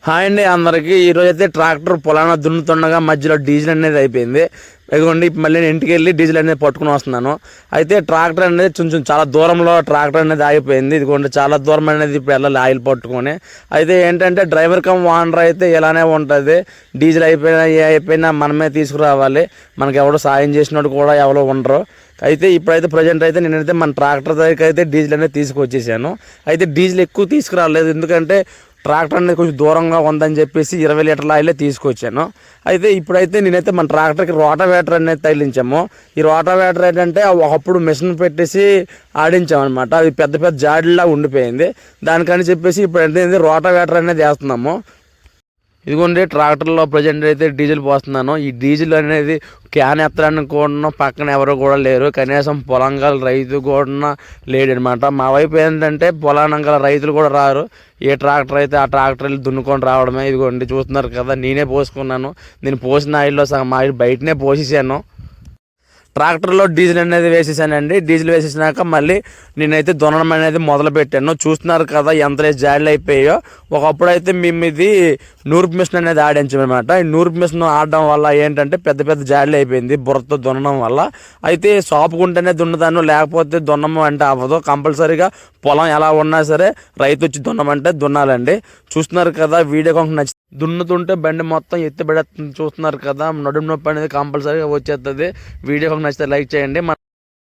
Hi అండి అందరికి. ఈరోజు అయితే ట్రాక్టర్ పొలాన దున్నుతుండగా మధ్యలో డీజిల్ అనేది అయిపోయింది. ఇదిగోండి మళ్ళీ నేను ఇంటికి వెళ్ళి డీజిల్ అనేది పట్టుకుని వస్తున్నాను. అయితే ట్రాక్టర్ అనేది కొంచెం చాలా దూరంలో ట్రాక్టర్ అనేది ఆగిపోయింది. ఇదిగోండి చాలా దూరం అనేది ఇప్పుడు వెళ్ళాలి ఆయిల్ పట్టుకొని. అయితే ఏంటంటే డ్రైవర్ కమ్ ఓనర్ అయితే ఇలానే ఉంటుంది. డీజిల్ అయిపోయినా ఏ అయిపోయినా మనమే తీసుకురావాలి. మనకి ఎవడో సాయం చేసినట్టు కూడా ఎవరో ఉండరు. అయితే ఇప్పుడైతే ప్రజెంట్ అయితే నేనైతే మన ట్రాక్టర్ దగ్గరికి అయితే డీజిల్ అనేది తీసుకొచ్చేసాను. అయితే డీజిల్ ఎక్కువ తీసుకురాలేదు, ఎందుకంటే ట్రాక్టర్ అనేది కొంచెం దూరంగా ఉందని చెప్పేసి 20 లీటర్ల ఆయిలే తీసుకొచ్చాను. అయితే ఇప్పుడైతే నేనైతే మన ట్రాక్టర్కి రోటావేటర్ అనేది తగిలించాము. ఈ రోటావేటర్ ఏంటంటే ఒకప్పుడు మిషన్ పెట్టేసి ఆడించామన్నమాట. అది పెద్ద పెద్ద జాడిలా ఉండిపోయింది. దానికని చెప్పేసి ఇప్పుడు ఏంటంటే రోటావేటర్ అనేది వేస్తున్నాము. ఇదిగోండి ట్రాక్టర్లో ప్రజెంట్ అయితే డీజిల్ పోస్తున్నాను. ఈ డీజిల్ అనేది క్యాన్ ఎత్తడానికి కూడా పక్కన ఎవరు కూడా లేరు. కనీసం పొలంగల రైతు కూడా లేడనమాట. మా వైపు ఏంటంటే పొలానంగల రైతులు కూడా రారు. ఏ ట్రాక్టర్ అయితే ఆ ట్రాక్టర్ దున్నుకొని రావడమే. ఇదిగోండి చూస్తున్నారు కదా, నేనే పోసుకున్నాను. నేను పోసిన ఆయిల్లో సగం ఆయిల్ బయటనే పోసేసాను. ట్రాక్టర్లో డీజిల్ అనేది వేసేసానండి. డీజిల్ వేసేసినాక మళ్ళీ నేనైతే దున్నడం అనేది మొదలు పెట్టాను. చూస్తున్నారు కదా ఎంత జాడీలు అయిపోయాయో. ఒకప్పుడు అయితే మేము ఇది నూర్పు మిషన్ అనేది ఆడించామన్నమాట. ఈ నూర్పు మిషన్ ఆడడం వల్ల ఏంటంటే పెద్ద పెద్ద జాడీలు అయిపోయింది బుర్రతో దున్నడం వల్ల. అయితే సాపుకుంటేనే దున్నుతాను, లేకపోతే దున్నము అంటే అవ్వదు. కంపల్సరీగా పొలం ఎలా ఉన్నా సరే రైతు వచ్చి దున్నమంటే దున్నాలండి. చూస్తున్నారు కదా, వీడియో కొంచెం నచ్చి దున్నుతుంటే బండి మొత్తం ఎత్తిపడేస్తుంది. చూస్తున్నారు కదా, నడుము నొప్పి అనేది కంపల్సరీగా వచ్చేస్తుంది. వీడియో నచ్చితే లైక్ చేయండి.